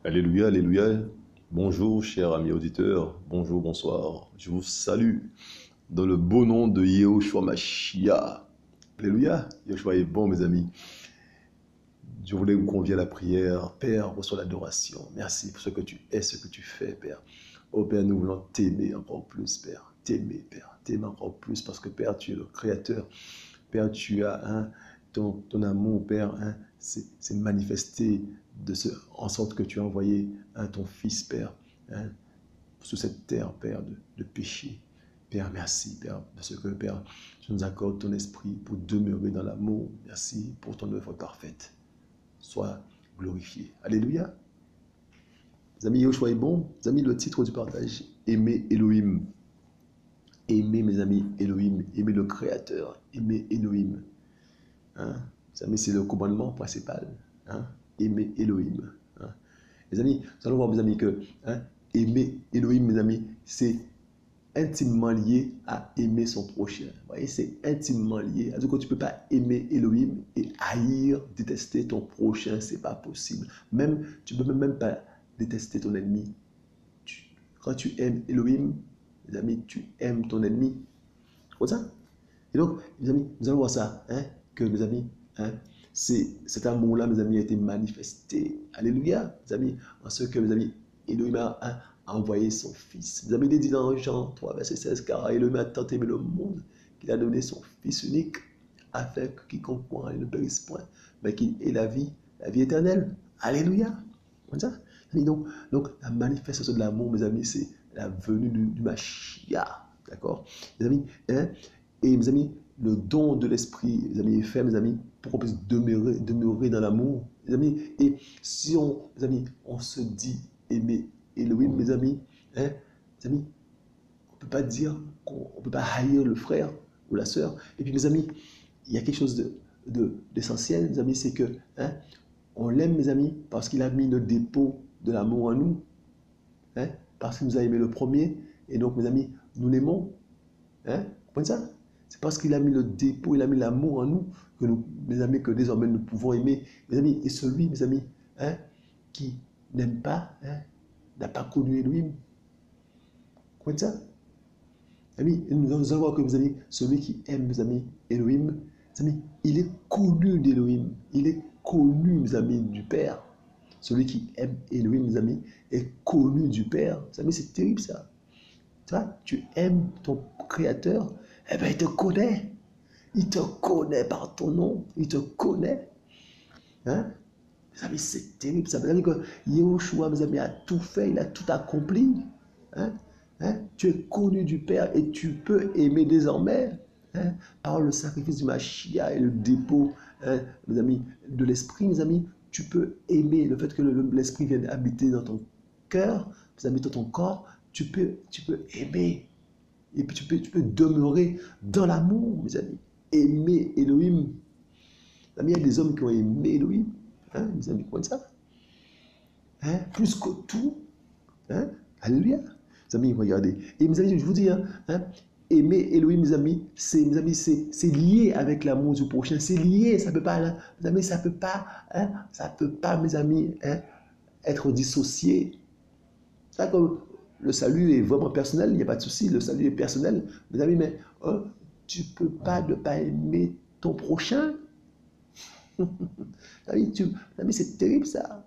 Alléluia, alléluia. Bonjour, chers amis auditeurs. Bonjour, bonsoir. Je vous salue dans le beau nom de Yehoshua Mashiach. Alléluia. Yehoshua est bon, mes amis. Je voulais vous convier à la prière. Père, reçois l'adoration. Merci pour ce que tu es, ce que tu fais, Père. Oh Père, nous voulons t'aimer encore plus, Père. T'aimer, Père. T'aimer encore plus parce que, Père, tu es le Créateur. Père, tu as ton amour, Père, c'est manifesté en sorte que tu as envoyé ton Fils, Père, sur cette terre, Père, de péché. Père, merci, Père, parce que, Père, tu nous accordes ton esprit pour demeurer dans l'amour. Merci pour ton œuvre parfaite. Sois glorifié. Alléluia. Les amis, Yehoshua est bon. Les amis, le titre du partage, aimer Elohim. Aimer, mes amis, Elohim. Aimer le Créateur. Aimer Elohim. Hein? Les amis, c'est le commandement principal. Hein? Aimer Elohim. Hein? Les amis, nous allons voir, mes amis, que aimer Elohim, mes amis, c'est intimement lié à aimer son prochain. Vous voyez, c'est intimement lié. C'est-à-dire que tu ne peux pas aimer Elohim et haïr, détester ton prochain, ce n'est pas possible. Même, tu ne peux même pas détester ton ennemi. Quand tu aimes Elohim, mes amis, tu aimes ton ennemi. C'est comme ça. Et donc, mes amis, nous allons voir ça, que mes amis, cet amour-là, mes amis, a été manifesté. Alléluia, mes amis, en ce que, mes amis, Elohim a envoyé son Fils. Mes amis, il est dit dans Jean 3, verset 16, car Elohim a tant aimé le monde qu'il a donné son Fils unique, afin que quiconque croit ne périsse point, mais qu'il ait la vie éternelle. Alléluia. Comme ça. Donc, la manifestation de l'amour, mes amis, c'est la venue du Mashiach. D'accord? Mes amis, et mes amis, le don de l'esprit, mes amis, est fait, mes amis, pour qu'on puisse demeurer dans l'amour. Mes amis, et si mes amis, on se dit aimer Elohim, mes amis, mes amis, on ne peut pas dire qu'on ne peut pas haïr le frère ou la sœur. Et puis, mes amis, il y a quelque chose d'essentiel, mes amis, c'est que on l'aime, mes amis, parce qu'il a mis le dépôt de l'amour en nous. Parce qu'il nous a aimé le premier. Et donc, mes amis, nous l'aimons. Vous comprenez ça? C'est parce qu'il a mis le dépôt, il a mis l'amour en nous, que nous, mes amis, que désormais nous pouvons aimer. Mes amis, et celui, mes amis, qui n'aime pas, n'a pas connu Elohim. Vous comprenez ça? Amis, nous allons voir que, mes amis, celui qui aime, mes amis, Elohim, mes amis, il est connu d'Elohim. Il est connu, mes amis, du Père. Celui qui aime Elohim, mes amis, est connu du Père. Mes amis, c'est terrible ça. Tu vois, tu aimes ton Créateur, eh bien, il te connaît. Il te connaît par ton nom. Il te connaît. Mes amis, c'est terrible ça. Mes amis, que Yehoshua, mes amis, a tout fait. Il a tout accompli. Tu es connu du Père et tu peux aimer désormais par le sacrifice du Mashiach et le dépôt, mes amis, de l'Esprit, mes amis. Tu peux aimer le fait que l'Esprit vienne habiter dans ton cœur, mes amis, dans ton corps. Tu peux aimer. Et puis tu peux demeurer dans l'amour, mes amis. Aimer Elohim. Mes amis, il y a des hommes qui ont aimé Elohim. Mes amis, comment ça? Plus que tout. Alléluia. Mes amis, regardez. Et mes amis, je vous dis, aimer Elohim, mes amis, c'est lié avec l'amour du prochain. C'est lié. Ça peut pas, mes amis, ça peut pas, mes amis, être dissocié. Ça, comme le salut est vraiment personnel, il n'y a pas de souci, le salut est personnel. Mes amis, mais tu ne peux pas ne pas aimer ton prochain. Mes amis, c'est terrible ça.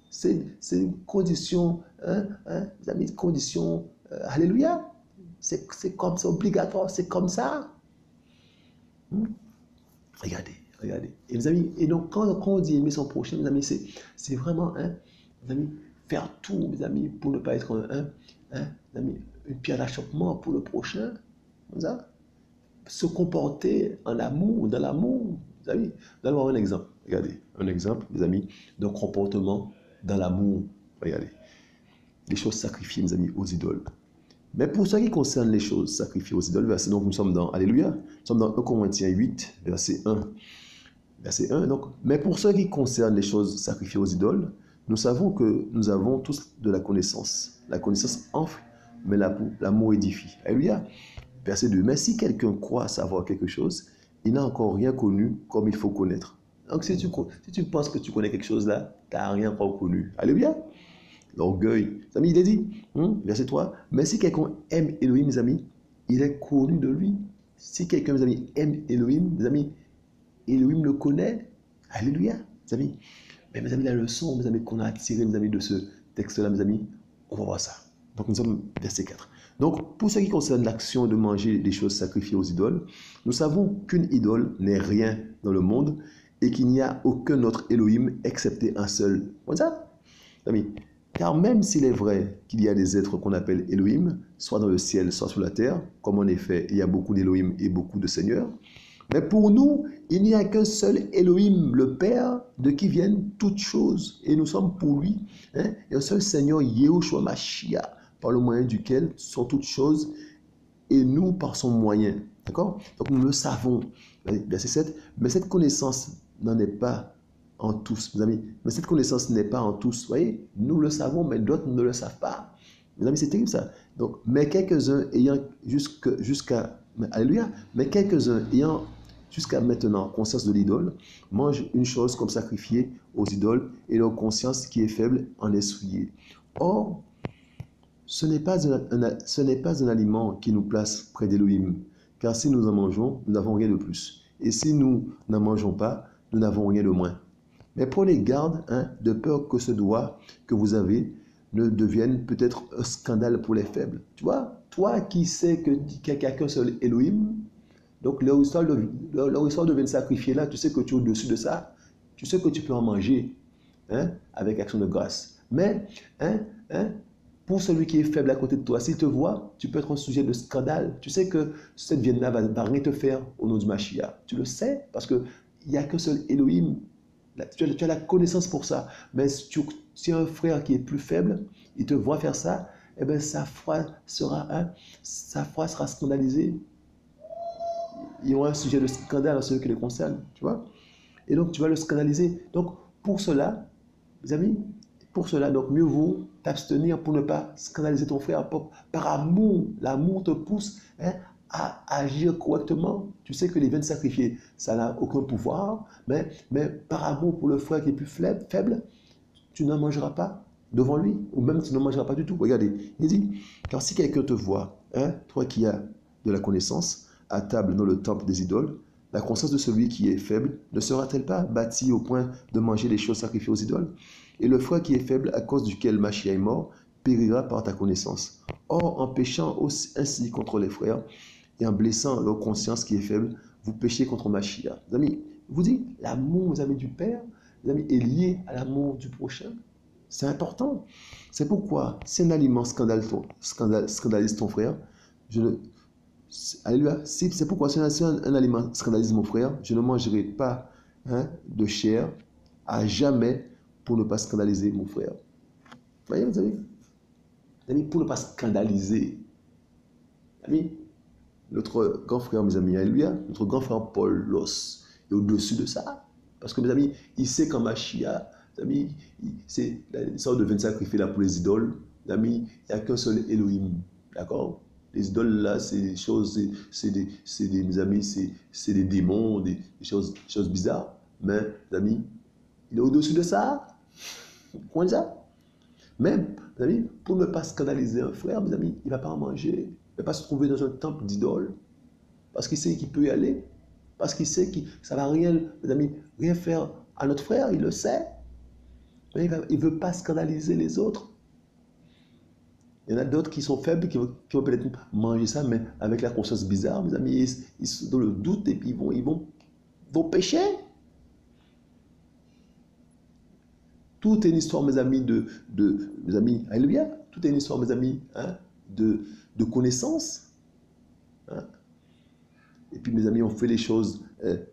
C'est une condition, mes amis, une condition, alléluia. C'est comme c'est obligatoire, c'est comme ça. Regardez. Et mes amis, et donc quand on dit aimer son prochain, mes amis, c'est vraiment, mes amis, faire tout, mes amis, pour ne pas être mes amis, une pierre d'achoppement pour le prochain. Comme ça. Se comporter en amour, dans l'amour. Mes amis, nous allons voir un exemple. Regardez, un exemple, mes amis, d'un comportement dans l'amour. Regardez. Les choses sacrifiées, mes amis, aux idoles. Mais pour ce qui concerne les choses sacrifiées aux idoles, verset, donc nous sommes dans, alléluia, nous sommes dans 1 Corinthiens 8, verset 1. Verset 1, donc, mais pour ce qui concerne les choses sacrifiées aux idoles, nous savons que nous avons tous de la connaissance. La connaissance enfle, mais l'amour édifie. Alléluia. Verset 2, mais si quelqu'un croit savoir quelque chose, il n'a encore rien connu comme il faut connaître. Donc si tu penses que tu connais quelque chose là, tu n'as rien encore connu. Alléluia. l'orgueil. Mes amis, il est dit, verset 3, mais si quelqu'un aime Elohim, mes amis, il est connu de lui. Si quelqu'un, mes amis, aime Elohim, mes amis, Elohim le connaît. Alléluia, mes amis. Mais mes amis, la leçon, mes amis, qu'on a tirée, mes amis, de ce texte-là, mes amis, on va voir ça. Donc nous sommes verset 4. Donc, pour ce qui concerne l'action de manger des choses sacrifiées aux idoles, nous savons qu'une idole n'est rien dans le monde et qu'il n'y a aucun autre Elohim excepté un seul. Vous ça, amis? Car même s'il est vrai qu'il y a des êtres qu'on appelle Elohim, soit dans le ciel, soit sur la terre, comme en effet il y a beaucoup d'Elohim et beaucoup de seigneurs, mais pour nous, il n'y a qu'un seul Elohim, le Père, de qui viennent toutes choses. Et nous sommes pour lui. Et un seul Seigneur, Yehoshua Mashiach, par le moyen duquel sont toutes choses, et nous par son moyen. D'accord? Donc nous le savons. Verset 7. Mais cette connaissance n'en est pas en tous, mes amis. Mais cette connaissance n'est pas en tous. Vous voyez? Nous le savons, mais d'autres ne le savent pas. Mes amis, c'est terrible ça. Donc, mais quelques-uns ayant jusqu'à... Alléluia. Mais quelques-uns ayant jusqu'à maintenant conscience de l'idole, mangent une chose comme sacrifiée aux idoles et leur conscience qui est faible en est souillée. Or, ce n'est pas un aliment qui nous place près d'Élohim, car si nous en mangeons, nous n'avons rien de plus. Et si nous n'en mangeons pas, nous n'avons rien de moins. Mais prenez garde, de peur que ce doigt que vous avez ne devienne peut-être un scandale pour les faibles. Tu vois, toi qui sais qu'il n'y a qu'un seul Elohim, donc leur histoire de venir sacrifier là, tu sais que tu es au-dessus de ça, tu sais que tu peux en manger avec action de grâce. Mais pour celui qui est faible à côté de toi, s'il te voit, tu peux être un sujet de scandale. Tu sais que cette viande-là va rien te faire au nom du Mashiach. Tu le sais parce qu'il n'y a qu'un seul Elohim. Tu as la connaissance pour ça. Mais si un frère qui est plus faible, il te voit faire ça, eh bien sa foi sera scandalisée. Il y aura un sujet de scandale à ceux qui le concernent, tu vois. Et donc, tu vas le scandaliser. Donc, pour cela, mes amis, pour cela, donc, mieux vaut t'abstenir pour ne pas scandaliser ton frère. Par amour, l'amour te pousse à agir correctement. Tu sais que les viandes sacrifiées, ça n'a aucun pouvoir, mais par amour pour le frère qui est plus faible, tu n'en mangeras pas devant lui, ou même tu n'en mangeras pas du tout. Regardez, il dit, car si quelqu'un te voit, toi qui as de la connaissance, à table dans le temple des idoles, la conscience de celui qui est faible ne sera-t-elle pas bâtie au point de manger les choses sacrifiées aux idoles? Et le frère qui est faible, à cause duquel Mashiach est mort, périra par ta connaissance. Or, en péchant ainsi contre les frères et en blessant leur conscience qui est faible, vous péchez contre Mashiach. Les amis, je vous dis, l'amour, les amis, du Père, les amis, est lié à l'amour du prochain. C'est important. C'est pourquoi, si un aliment scandalise ton frère, Alléluia. C'est pourquoi si un aliment scandalise mon frère, je ne mangerai pas de chair à jamais pour ne pas scandaliser mon frère. Vous voyez, mes amis, pour ne pas scandaliser. Amis, notre grand frère, mes amis, alléluia, notre grand frère Paulos est au-dessus de ça. Parce que, mes amis, il sait qu'en Mashiach, amis, c'est la sorte de venir sacrifier là pour les idoles. Amis, il n'y a qu'un seul Elohim. D'accord? Les idoles là, c'est des choses, mes amis, c'est des démons, des choses bizarres. Mais, mes amis, il est au-dessus de ça. Vous comprenez ça? Même, mes amis, pour ne pas scandaliser un frère, mes amis, il ne va pas en manger. Il ne va pas se trouver dans un temple d'idoles. Parce qu'il sait qu'il peut y aller. Parce qu'il sait que ça ne va rien, mes amis, rien faire à notre frère, il le sait. Mais il ne veut pas scandaliser les autres. Il y en a d'autres qui sont faibles, qui vont peut-être manger ça, mais avec la conscience bizarre, mes amis, ils sont dans le doute et puis ils vont pécher. Tout est une histoire, mes amis, mes amis, alléluia. Tout est une histoire, mes amis, de connaissance. Et puis, mes amis, on fait les choses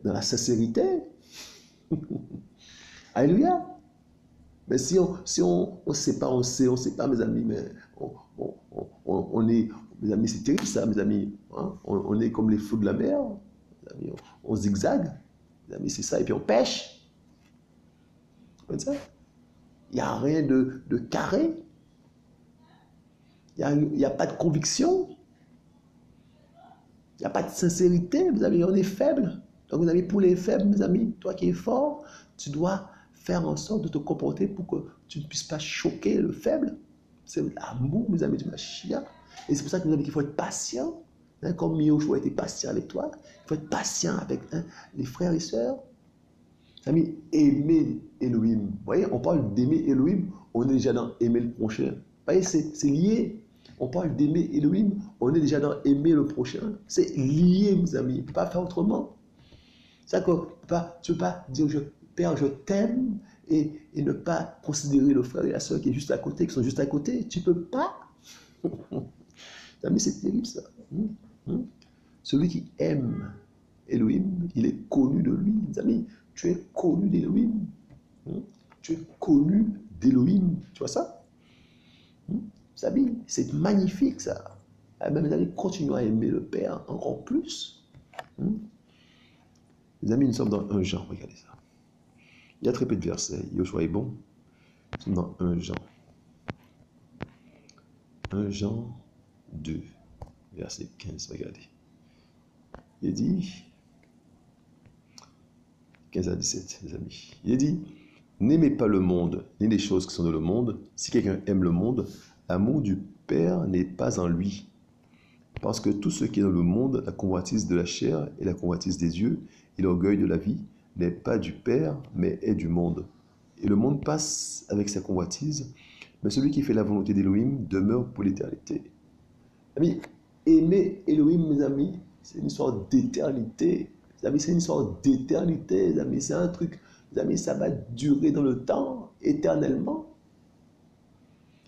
dans la sincérité. Alléluia. Mais si on ne sait pas, on sait pas, mes amis, mais on est, mes amis, c'est terrible ça, mes amis. On est comme les flots de la mer. Mes amis, on zigzague. Mes amis, c'est ça. Et puis on pêche. Comme ça. Il n'y a rien de carré. Il n'y a pas de conviction. Il n'y a pas de sincérité. Mes amis, on est faible. Donc, mes amis, pour les faibles, mes amis, toi qui es fort, tu dois faire en sorte de te comporter pour que tu ne puisses pas choquer le faible. C'est l'amour, mes amis, du Mashiach. Et c'est pour ça que nous avons dit qu'il faut être patient. Hein, comme Yahushua était patient avec toi, il faut être patient avec les frères et sœurs. Amis, aimer Elohim. Vous voyez, on parle d'aimer Elohim, on est déjà dans aimer le prochain. Vous voyez, c'est lié. On parle d'aimer Elohim, on est déjà dans aimer le prochain. C'est lié, mes amis. On ne peut pas faire autrement. C'est que tu ne peux pas dire, Père, je t'aime, et ne pas considérer le frère et la soeur qui est juste à côté, qui sont juste à côté. Tu ne peux pas. Amis, c'est terrible ça. Celui qui aime Elohim, il est connu de lui. Mes amis, tu es connu d'Elohim. Tu es connu d'Elohim. Tu vois ça? Mes amis, c'est magnifique ça. Mes amis, continuons à aimer le Père encore plus. Les amis, nous sommes dans 1 Jean, regardez ça. Il y a très peu de versets. Yoshua est bon. Nous sommes dans 1 Jean. 1 Jean 2, verset 15, regardez. Il est dit, 15 à 17, les amis. Il est dit, n'aimez pas le monde, ni les choses qui sont dans le monde. Si quelqu'un aime le monde, l'amour du Père n'est pas en lui. Parce que tout ce qui est dans le monde, la convoitise de la chair et la convoitise des yeux et l'orgueil de la vie, n'est pas du Père, mais est du monde. Et le monde passe avec sa convoitise, mais celui qui fait la volonté d'Élohim demeure pour l'éternité. Amis, aimer Elohim, mes amis, c'est une histoire d'éternité. Mes amis, c'est une histoire d'éternité. Mes amis, c'est un truc, mes amis, ça va durer dans le temps, éternellement.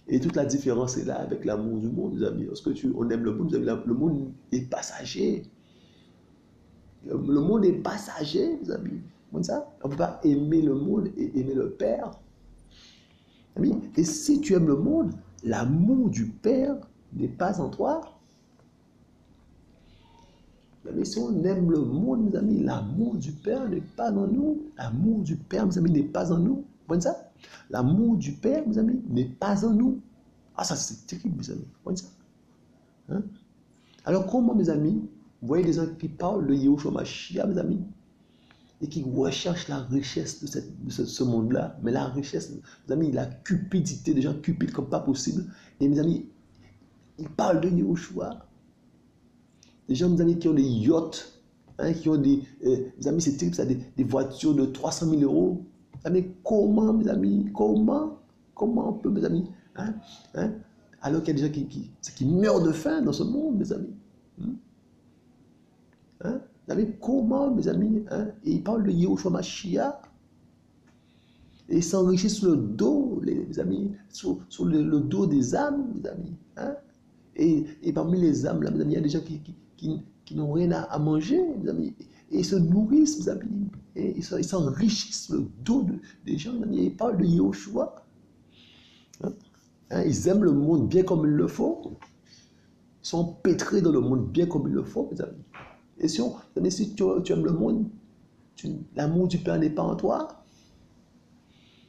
Et toute la différence est là avec l'amour du monde, mes amis. Lorsque on aime le monde, le monde est passager. Le monde est passager, mes amis. Comme ça, on ne peut pas aimer le monde et aimer le Père. Amis, et si tu aimes le monde, l'amour du Père n'est pas en toi. Mais si on aime le monde, mes amis, l'amour du Père n'est pas en nous. L'amour du Père, mes amis, n'est pas en nous. Vous voyez ça? L'amour du Père, mes amis, n'est pas en nous. Ah, ça, c'est terrible, mes amis. Vous voyez ça? Hein? Alors, comment, mes amis, vous voyez des gens qui parlent de Yahushua Mashiach, mes amis, et qui recherchent la richesse de ce monde-là. Mais la richesse, mes amis, la cupidité, des gens cupides comme pas possible. Et mes amis, ils parlent de Yahushua. Des gens, mes amis, qui ont des yachts, hein, qui ont des... mes amis, c'est terrible, ça, des voitures de 300 000 euros. Mais comment, mes amis, comment on peut, mes amis, alors qu'il y a des gens qui meurent de faim dans ce monde, mes amis. Vous savez comment, mes amis, et ils parlent de Yahushua Mashiach, et ils s'enrichissent sur le dos, les amis, sur le dos des âmes, mes amis. Et parmi les âmes, là, mes amis, il y a des gens qui n'ont rien à manger, mes amis, et ils se nourrissent, mes amis, et ils s'enrichissent sur le dos des gens, mes amis, et ils parlent de Yahushua. Ils aiment le monde bien comme il le faut, ils sont pétrés dans le monde bien comme il le faut, mes amis. Et si tu aimes le monde, l'amour du Père n'est pas en toi.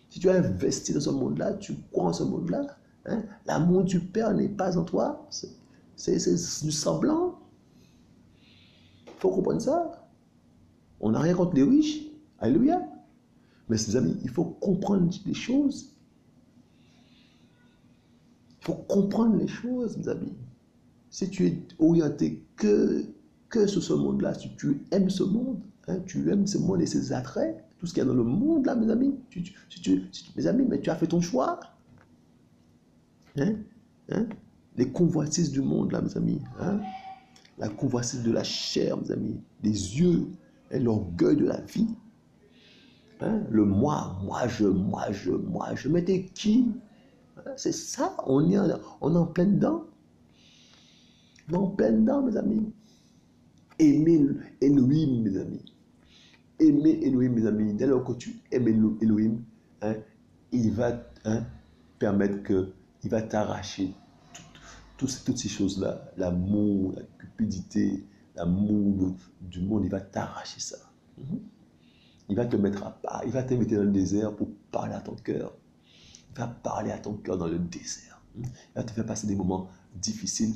Si tu as investi dans ce monde-là, tu crois en ce monde-là, l'amour du Père n'est pas en toi. C'est du semblant. Il faut comprendre ça. On n'a rien contre les riches. Alléluia. Mais mes amis, il faut comprendre les choses. Il faut comprendre les choses, mes amis. Si tu es orienté que sur ce monde-là, si tu aimes ce monde, tu aimes ce monde et ses attraits, tout ce qu'il y a dans le monde là, mes amis, mes amis, mais tu as fait ton choix. Les convoitises du monde là, mes amis, la convoitise de la chair, mes amis, les yeux, l'orgueil de la vie, le moi, je, mais t'es qui? C'est ça, on est en plein dedans. On est en plein dedans, mes amis. Aimer Elohim, mes amis. Aimer Elohim, mes amis. Dès lors que tu aimes Elohim, il va permettre que, il va t'arracher toutes ces choses-là. L'amour, la cupidité, l'amour du monde, il va t'arracher ça. Il va te mettre à part. Il va te mettre dans le désert pour parler à ton cœur. Il va parler à ton cœur dans le désert. Il va te faire passer des moments difficiles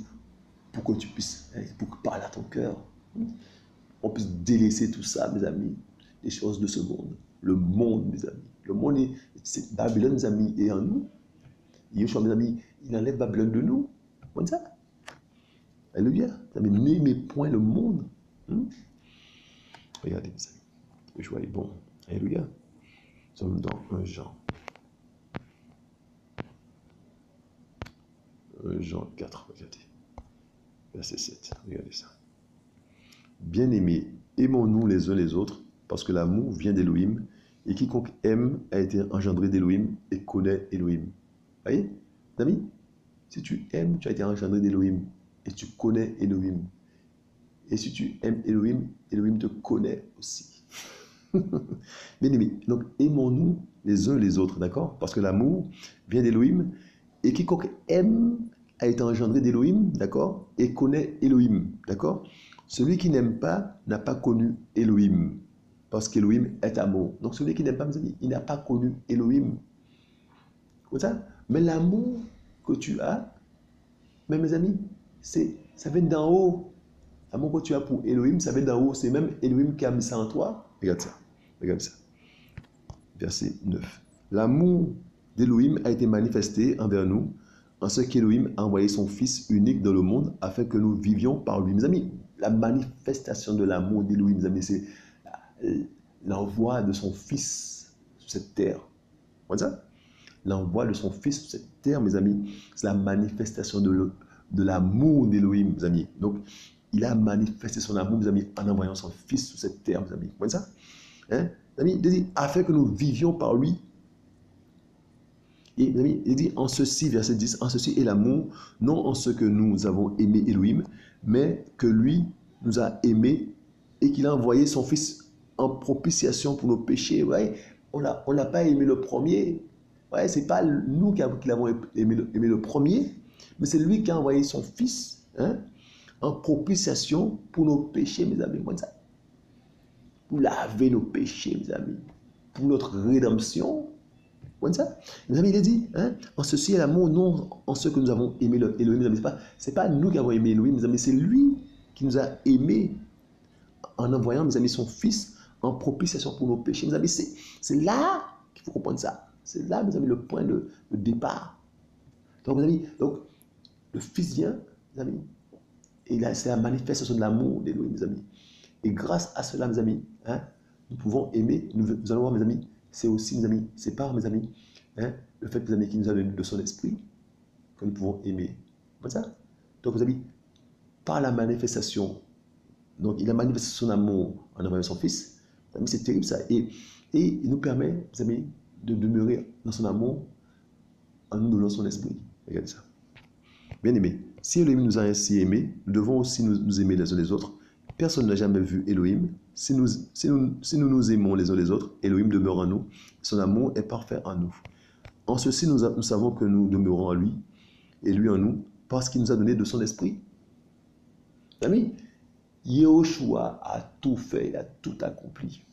pour que tu puisses, pour parler à ton cœur. On puisse délaisser tout ça, mes amis, les choses de ce monde. Le monde, mes amis. Le monde c'est Babylone, mes amis, est en nous. Yeshua, mes amis, il enlève Babylone de nous. Comme ça. Alléluia. N'aimez point le monde. Regardez, mes amis. Yeshua est bon. Alléluia. Nous sommes dans 1 Jean. 1 Jean 4, regardez. Verset 7. Regardez ça. Bien-aimés, aimons-nous les uns les autres, parce que l'amour vient d'Élohim, et quiconque aime a été engendré d'Élohim et connaît Élohim. Voyez, amis, si tu aimes, tu as été engendré d'Élohim et tu connais Élohim. Et si tu aimes Élohim, Élohim te connaît aussi. Bien-aimés, donc aimons-nous les uns les autres, d'accord? Parce que l'amour vient d'Élohim, et quiconque aime a été engendré d'Élohim, d'accord? Et connaît Élohim, d'accord? Celui qui n'aime pas n'a pas connu Élohim, parce qu'Élohim est amour. Donc celui qui n'aime pas, mes amis, il n'a pas connu Élohim. Comme ça? Mais l'amour que tu as, mais mes amis, ça vient d'en haut. L'amour que tu as pour Élohim, ça vient d'en haut. C'est même Élohim qui a mis ça en toi. Regarde ça. Regarde ça. Verset 9. L'amour d'Élohim a été manifesté envers nous, en ce qu'Élohim a envoyé son Fils unique dans le monde, afin que nous vivions par lui. Mes amis, la manifestation de l'amour d'Élohim, mes amis, c'est l'envoi de son Fils sur cette terre. Vous voyez ça? L'envoi de son Fils sur cette terre, mes amis, c'est la manifestation de l'amour d'Élohim, mes amis. Donc, il a manifesté son amour, mes amis, en envoyant son Fils sur cette terre, mes amis. Vous voyez ça? Hein? Mes amis, il dit, afin que nous vivions par lui. Et, mes amis, il dit, en ceci, verset 10, en ceci est l'amour, non en ce que nous avons aimé Élohim, mais que lui nous a aimés et qu'il a envoyé son Fils en propitiation pour nos péchés. Ouais, on n'a pas aimé le premier. Ouais, ce n'est pas nous qui l'avons aimé le premier, mais c'est lui qui a envoyé son Fils, hein, en propitiation pour nos péchés, mes amis. Comme ça. Pour laver nos péchés, mes amis. Pour notre rédemption. Comme ça. Mes amis, il a dit, hein, en ceci est l'amour, non en ce que nous avons aimé Elohim, mes amis. Ce n'est pas nous qui avons aimé Elohim, mes amis, c'est lui qui nous a aimés en envoyant, mes amis, son Fils en propitiation pour nos péchés. Mes amis, c'est là qu'il faut comprendre ça. C'est là, mes amis, le point de départ. Donc, mes amis, donc, le Fils vient, mes amis, et là, c'est la manifestation de l'amour d'Élohim, mes amis. Et grâce à cela, mes amis, hein, nous pouvons aimer, nous allons voir, mes amis, c'est aussi, mes amis, c'est par, mes amis, hein, le fait, mes amis, qu'il nous a donné de son esprit, que nous pouvons aimer. Comme ça. Donc, mes amis, par la manifestation, donc il a manifesté son amour en envoyant son Fils, mes amis, c'est terrible ça. Et il nous permet, mes amis, de demeurer dans son amour en nous donnant son esprit. Regardez ça. Bien aimé, si Elohim nous a ainsi aimés, nous devons aussi nous aimer les uns les autres. Personne n'a jamais vu Elohim. Si nous aimons les uns les autres, Elohim demeure en nous. Son amour est parfait en nous. En ceci, nous savons que nous demeurons en lui et lui en nous, parce qu'il nous a donné de son esprit. Amis, Yehoshua a tout fait, il a tout accompli.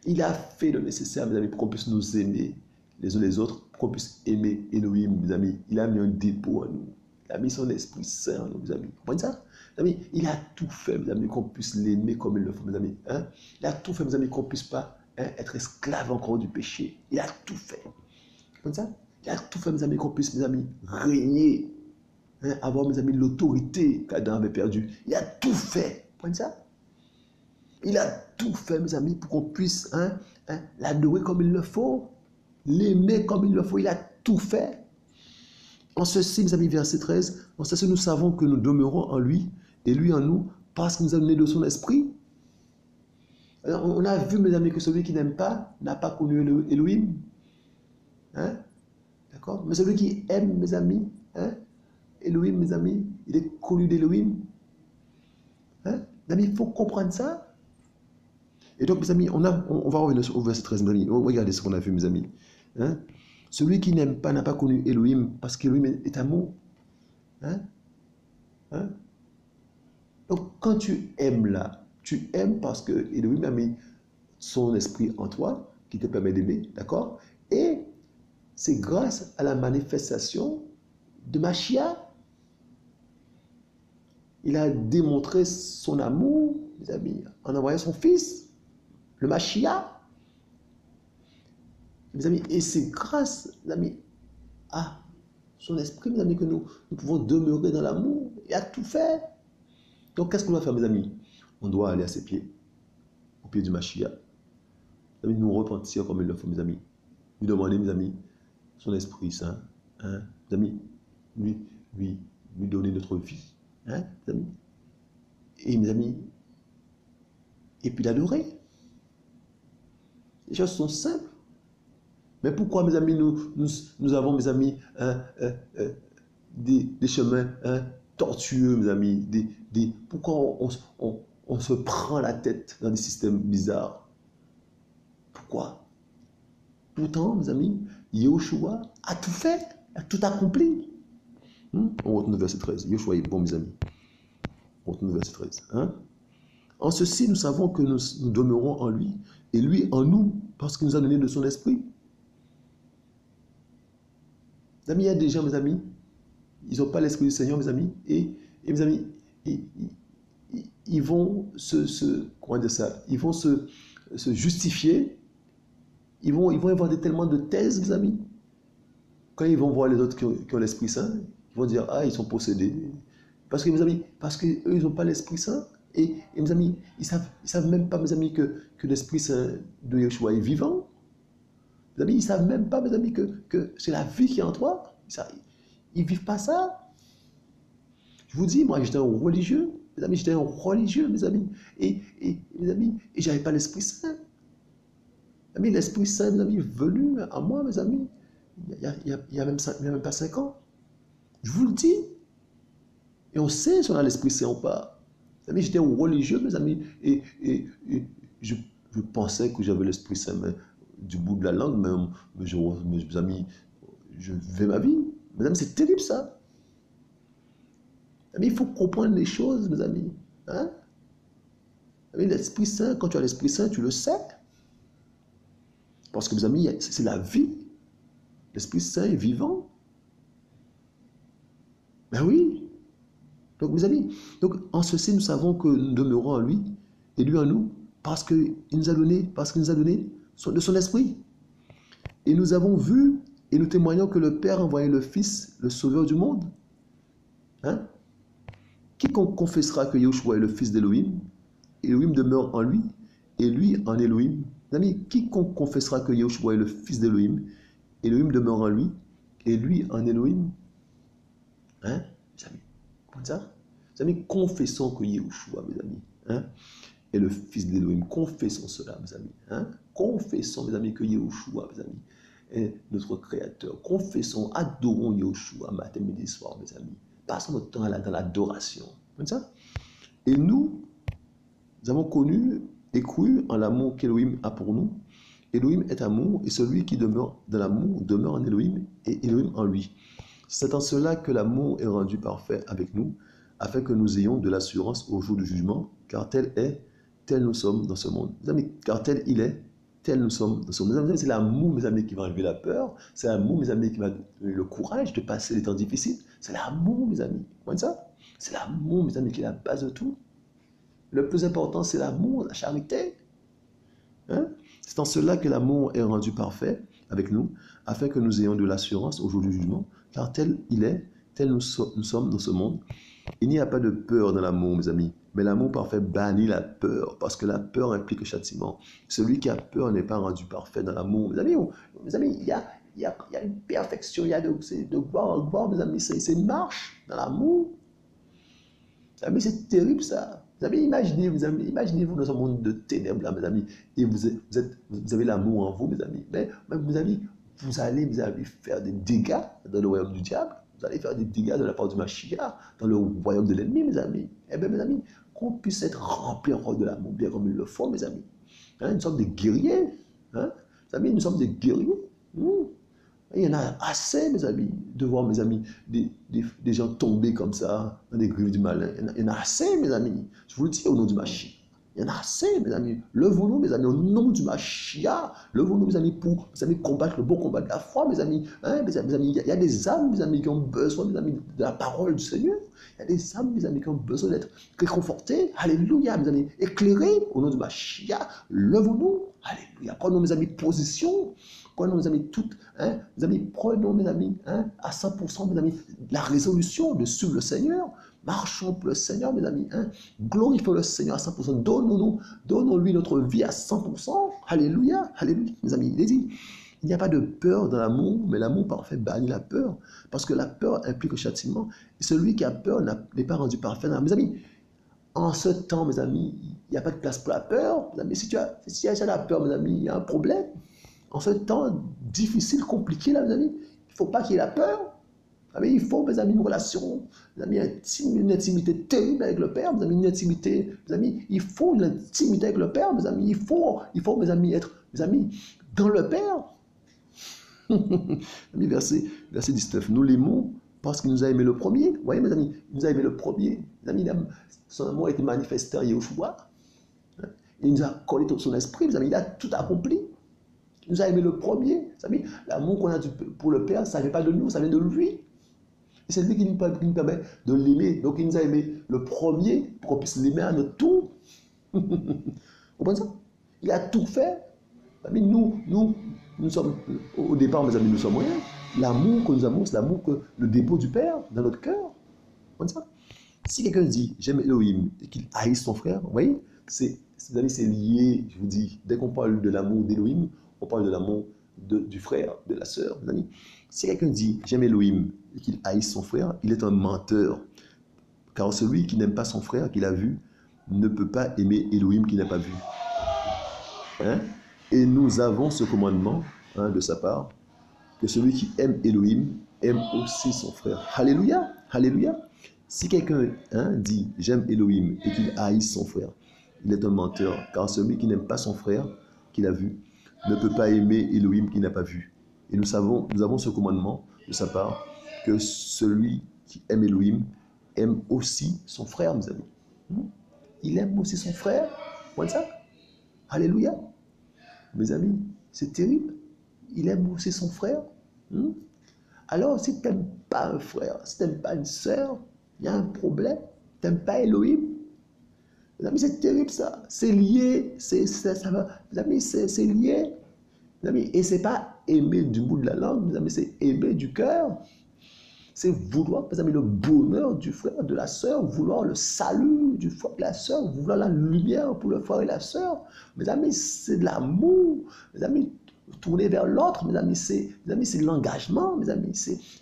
Il a fait le nécessaire, mes amis, pour qu'on puisse nous aimer les uns les autres, pour qu'on puisse aimer Elohim, mes amis. Il a mis un dépôt en nous. Il a mis son Esprit Saint en nous, mes amis. Vous comprenez ça? Mes amis, il a tout fait, mes amis, qu'on puisse l'aimer comme il le faut, mes amis. Hein? Il a tout fait, mes amis, qu'on ne puisse pas, hein, être esclave encore du péché. Il a tout fait. Vous comprenez ça? Il a tout fait, mes amis, qu'on puisse, mes amis, régner. Hein, avoir, mes amis, l'autorité qu'Adam avait perdue. Il a tout fait. Vous comprenez ça? Il a tout fait, mes amis, pour qu'on puisse, hein, l'adorer comme il le faut, l'aimer comme il le faut. Il a tout fait. En ceci, mes amis, verset 13, en ceci, nous savons que nous demeurons en lui et lui en nous parce qu'il nous a donné de son esprit. Alors, on a vu, mes amis, que celui qui n'aime pas n'a pas connu Elohim. Hein? D'accord? Mais celui qui aime, mes amis, hein? Elohim, mes amis, il est connu d'Elohim. Hein? Mes amis, il faut comprendre ça. Et donc, mes amis, on va revenir au verset 13, mes amis. Regardez ce qu'on a vu, mes amis. Hein? Celui qui n'aime pas n'a pas connu Elohim, parce qu'Elohim est amour. Hein? Hein? Donc, quand tu aimes là, tu aimes parce que Elohim a mis son esprit en toi, qui te permet d'aimer, d'accord? Et c'est grâce à la manifestation de Mashiach. Il a démontré son amour, mes amis, en envoyant son fils, le Mashiach. Mes amis, et c'est grâce, mes amis, à son esprit, mes amis, que nous pouvons demeurer dans l'amour. Il a tout fait. Donc, qu'est-ce qu'on doit faire, mes amis? On doit aller à ses pieds, au pied du Mashiach. Mes amis, nous repentir comme il le faut, mes amis. Lui demander, mes amis, son Esprit Saint, hein, mes amis, lui donner notre vie, hein, mes amis. Et mes amis, et puis l'adorer. Les choses sont simples. Mais pourquoi, mes amis, nous avons, mes amis, des chemins tortueux, mes amis, pourquoi on se prend la tête dans des systèmes bizarres? Pourquoi? Pourtant, mes amis, Yahushua a tout fait, a tout accompli. On retourne au verset 13. Yahushua est bon, mes amis. On retourne au verset 13. En ceci, nous savons que nous demeurons en lui, et lui en nous, parce qu'il nous a donné de son esprit. Mes amis, il y a des gens, mes amis, ils n'ont pas l'esprit du Seigneur, mes amis, et mes amis, ils vont comment dire ça, ils vont se justifier, ils vont avoir tellement de thèses, mes amis. Quand ils vont voir les autres qui ont l'Esprit Saint, ils vont dire, ah, ils sont possédés. Parce que, mes amis, parce qu'eux, ils n'ont pas l'Esprit Saint, et mes amis, ils savent même pas, mes amis, que l'Esprit Saint de Yeshua est vivant. Mes amis, ils ne savent même pas, mes amis, que c'est la vie qui est en toi. Ils ne vivent pas ça. Je vous dis, moi, j'étais un religieux. Mes amis, j'étais un religieux, mes amis. Et mes amis, et je n'avais pas l'Esprit Saint. Mes amis, l'Esprit Saint, mes amis, est venu à moi, mes amis, il y a même pas 5 ans. Je vous le dis. Et on sait si on a l'Esprit Saint ou pas. Mes amis, j'étais un religieux, mes amis, et je pensais que j'avais l'Esprit Saint, mais du bout de la langue, mes amis, je vivais ma vie. Mes amis, c'est terrible ça. Mes amis, il faut comprendre les choses, mes amis. Hein? Mes amis, l'Esprit Saint, quand tu as l'Esprit Saint, tu le sais. Parce que, mes amis, c'est la vie. L'Esprit Saint est vivant. Ben oui. Donc, mes amis, donc, en ceci, nous savons que nous demeurons en lui, et lui en nous, parce qu'il nous a donné de son esprit. Et nous avons vu et nous témoignons que le Père a envoyé le Fils, le Sauveur du monde. Hein? Quiconque confessera que Yahushua est le Fils d'Élohim, Élohim demeure en lui, et lui en Élohim. Amis, quiconque confessera que Yahushua est le Fils d'Élohim, Élohim demeure en lui, et lui en Élohim. Hein, mes amis, comprenez ça? Mes amis, confessons que Yahushua, mes amis, hein, est le Fils d'Élohim. Confessons cela, mes amis. Hein? Confessons, mes amis, que Yahushua, mes amis, est notre Créateur. Confessons, adorons Yahushua matin, midi, soir, mes amis. Passons notre temps dans l'adoration. Comme ça. Et nous avons connu et cru en l'amour qu'Élohim a pour nous. Élohim est amour, et celui qui demeure dans l'amour demeure en Élohim, et Élohim en lui. C'est en cela que l'amour est rendu parfait avec nous, afin que nous ayons de l'assurance au jour du jugement, car tel nous sommes dans ce monde. Mes amis, car tel il est, tel nous sommes dans ce monde. Mes amis, c'est l'amour, mes amis, qui va enlever la peur. C'est l'amour, mes amis, qui va donner le courage de passer les temps difficiles. C'est l'amour, mes amis. Vous voyez ça? C'est l'amour, mes amis, qui est la base de tout. Le plus important, c'est l'amour, la charité. Hein? C'est en cela que l'amour est rendu parfait avec nous, afin que nous ayons de l'assurance au jour du jugement, car tel il est, tel nous sommes dans ce monde. Il n'y a pas de peur dans l'amour, mes amis, mais l'amour parfait bannit la peur, parce que la peur implique le châtiment. Celui qui a peur n'est pas rendu parfait dans l'amour. Mes amis, il y a une perfection, il y a de gloire en gloire, mes amis, c'est une marche dans l'amour. Mes amis, c'est terrible ça. Mes amis, imaginez-vous dans un monde de ténèbres, là, mes amis, et vous avez l'amour en vous, mes amis. Mais mes amis, vous allez faire des dégâts dans le royaume du diable. Vous allez faire des dégâts de la part du Mashiach, dans le royaume de l'ennemi, mes amis. Eh bien, mes amis, qu'on puisse être remplis encore de l'amour, bien comme il le faut, mes amis. Hein, nous sommes des guerriers. Hein? Mes amis, nous sommes des guerriers. Il y en a assez, mes amis, de voir, mes amis, des gens tomber comme ça, dans des griffes du malin. Il y en a assez, mes amis. Je vous le dis au nom du Mashiach. Il y en a assez, mes amis. Levons-nous, mes amis, au nom du Mashiach. Levons-nous, mes amis, pour combattre le bon combat de la foi, mes amis. Hein, mes amis, il y a des âmes, mes amis, qui ont besoin, mes amis, de la parole du Seigneur. Il y a des âmes, mes amis, qui ont besoin d'être réconfortées. Alléluia, mes amis. Éclairées au nom du Mashiach. Levons-nous. Alléluia. Prenons, mes amis, position Prenons, mes amis, toutes, hein, mes amis, prenons, mes amis, hein, à 100%, mes amis, la résolution de suivre le Seigneur. Marchons pour le Seigneur, mes amis. Hein. Glorifions le Seigneur à 100%. Donnons-lui notre vie à 100%. Alléluia, alléluia, mes amis. Il est dit, il n'y a pas de peur dans l'amour, mais l'amour parfait bannit la peur. Parce que la peur implique le châtiment. Et celui qui a peur n'est pas rendu parfait. Non, mes amis, en ce temps, mes amis, il n'y a pas de place pour la peur. Mes amis, si tu as la peur, mes amis, il y a un problème. En ce temps difficile, compliqué, là, mes amis, il ne faut pas qu'il y ait la peur. Il faut, mes amis, une relation, mes amis, une intimité terrible avec le Père, mes amis, une intimité, mes amis, il faut une intimité avec le Père, mes amis, il faut, mes amis, être, mes amis, dans le Père. verset 19, nous l'aimons parce qu'il nous a aimé le premier. Vous voyez, mes amis, il nous a aimé le premier. Mes amis, son amour a été manifesté en Yahushua. Il nous a collé tout son esprit, mes amis, il a tout accompli. Il nous a aimé le premier. Mes amis, l'amour qu'on a pour le Père, ça ne vient pas de nous, ça vient de lui. Et c'est lui qui nous permet de l'aimer. Donc il nous a aimé le premier pour qu'on puisse l'aimer à notre tour. Vous comprenez ça? Il a tout fait. Mes amis, nous sommes, au départ, mes amis, nous sommes rien. L'amour que nous avons, c'est l'amour que le dépôt du Père dans notre cœur. Vous comprenez ça? Si quelqu'un dit j'aime Elohim et qu'il haïsse son frère, vous voyez, c'est lié, je vous dis, dès qu'on parle de l'amour d'Elohim, on parle de l'amour du frère, de la sœur, mes amis. Si quelqu'un dit j'aime Elohim et qu'il haïsse son frère, il est un menteur. Car celui qui n'aime pas son frère qu'il a vu ne peut pas aimer Elohim qu'il n'a pas vu. Hein? Et nous avons ce commandement de sa part, que celui qui aime Elohim aime aussi son frère. Alléluia, alléluia. Si quelqu'un dit j'aime Elohim et qu'il haïsse son frère, il est un menteur, car celui qui n'aime pas son frère qu'il a vu ne peut pas aimer Elohim qu'il n'a pas vu. Et nous avons ce commandement de sa part, que celui qui aime Elohim aime aussi son frère, mes amis. Il aime aussi son frère. Vous voyez ça? Alléluia. Mes amis, c'est terrible. Il aime aussi son frère. Alors, si tu n'aimes pas un frère, si tu n'aimes pas une sœur, il y a un problème. Tu n'aimes pas Elohim. Mes amis, c'est terrible ça. C'est lié. Ça va. Mes amis, c'est lié. Mes amis, et ce n'est pas aimer du bout de la langue, mes amis, c'est aimer du cœur. C'est vouloir, mes amis, le bonheur du frère, de la sœur, vouloir le salut du frère et de la sœur, vouloir la lumière pour le frère et la sœur. Mes amis, c'est de l'amour. Mes amis, tourner vers l'autre, mes amis, c'est l'engagement, mes amis.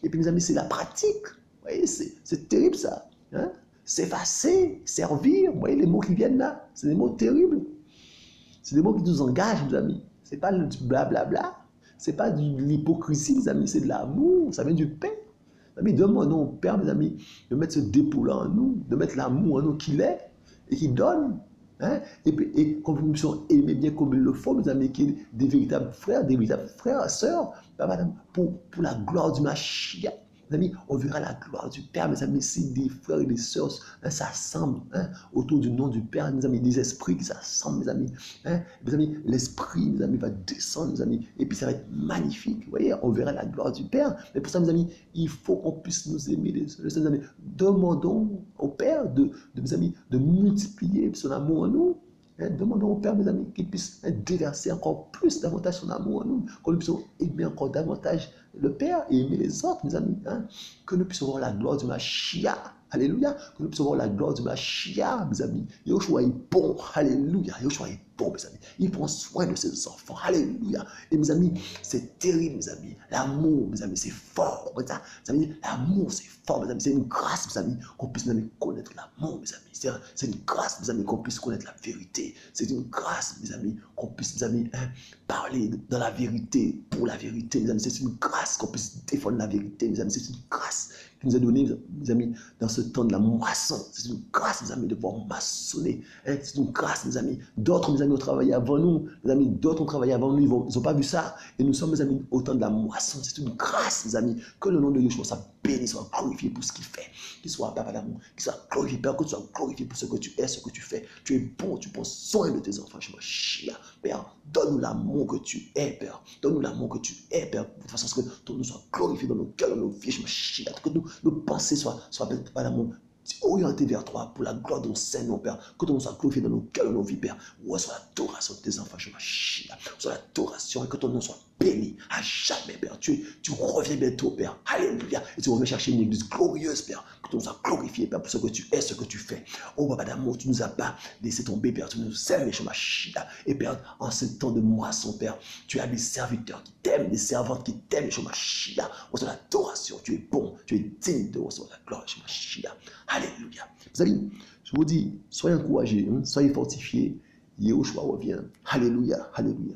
Et puis, mes amis, c'est la pratique. Vous voyez, c'est terrible ça. Hein? S'effacer, servir. Vous voyez les mots qui viennent là. C'est des mots terribles. C'est des mots qui nous engagent, mes amis. Ce n'est pas du blablabla. Ce n'est pas de l'hypocrisie, mes amis. C'est de l'amour. Ça vient du pain. Mes amis, demandons au Père, mes amis, de mettre ce dépôt-là en nous, de mettre l'amour en nous qu'il est et qu'il donne. Hein? Et qu'on puisse aimer bien comme il le faut, mes amis, qu'il y ait des véritables frères et sœurs, pour la gloire du Mashiach. Mes amis, on verra la gloire du Père, mes amis, si des frères et des sœurs s'assemblent autour du nom du Père, mes amis, des esprits qui s'assemblent, mes amis. Mes amis, l'esprit, mes amis, va descendre, mes amis, et puis ça va être magnifique. Vous voyez, on verra la gloire du Père. Mais pour ça, mes amis, il faut qu'on puisse nous aimer les amis. Demandons au Père mes amis, de multiplier son amour en nous. Demandons au Père, mes amis, qu'il puisse déverser encore plus, davantage son amour en nous, qu'on puisse aimer encore davantage le Père et aimer les autres, mes amis, que nous puissions voir la gloire du Mashiach. Alléluia, que nous puissions voir la gloire du Mashiach, mes amis. Yahushua est bon, alléluia, Yahushua est bon, mes amis. Il prend soin de ses enfants, alléluia. Et mes amis, c'est terrible, mes amis. L'amour, mes amis, c'est fort. Mes amis, l'amour, c'est fort, mes amis. C'est une grâce, mes amis, qu'on puisse, mes amis, connaître l'amour, mes amis. C'est une grâce, mes amis, qu'on puisse connaître la vérité. C'est une grâce, mes amis, qu'on puisse, mes amis, parler dans la vérité, pour la vérité, mes amis. C'est une grâce qu'on puisse défendre la vérité, mes amis. C'est une grâce qui nous a donné, mes amis, dans ce temps de la moisson. C'est une grâce, mes amis, de pouvoir maçonner. C'est une grâce, mes amis. D'autres, mes amis, ont travaillé avant nous. Mes amis, d'autres ont travaillé avant nous. Ils n'ont pas vu ça. Et nous sommes, mes amis, au temps de la moisson. C'est une grâce, mes amis. Que le nom de Yeshua soit béni, soit glorifié pour ce qu'il fait. Qu'il soit, Papa d'amour, qu'il soit glorifié, Père, que tu sois glorifié pour ce que tu es, ce que tu fais. Tu es bon, tu prends soin de tes enfants. Je me chie. Père, donne-nous l'amour que tu es, Père. Donne-nous l'amour que tu es, Père. De façon à ce que ton nom soit glorifié dans nos cœurs, dans nos vies. Je me chie. Que nos pensées soient Papa d'amour, orienté vers toi pour la gloire de ton Saint-Nom, Père. Que ton nom soit glorifié dans nos cœurs, dans nos vies, Père. Reçois l'adoration de tes enfants, je m'achie. Reçois l'adoration et que ton nom soit béni à jamais, Père. Tu reviens bientôt, Père. Alléluia. Et tu reviens chercher une église glorieuse, Père. Que tu nous as glorifié, Père, pour ce que tu es, ce que tu fais. Oh, Papa d'amour, tu ne nous as pas laissé tomber, Père. Tu nous aimes, Yeshua Mashiach. Et Père, en ce temps de moisson, Père, tu as des serviteurs qui t'aiment, des servantes qui t'aiment, Yeshua Mashiach. Reçois l'adoration. Tu es bon. Tu es digne de recevoir la gloire, Yeshua Mashiach. Alléluia. Mes amis, je vous dis, soyez encouragés, soyez fortifiés. Yehoshua revient. Alléluia. Alléluia.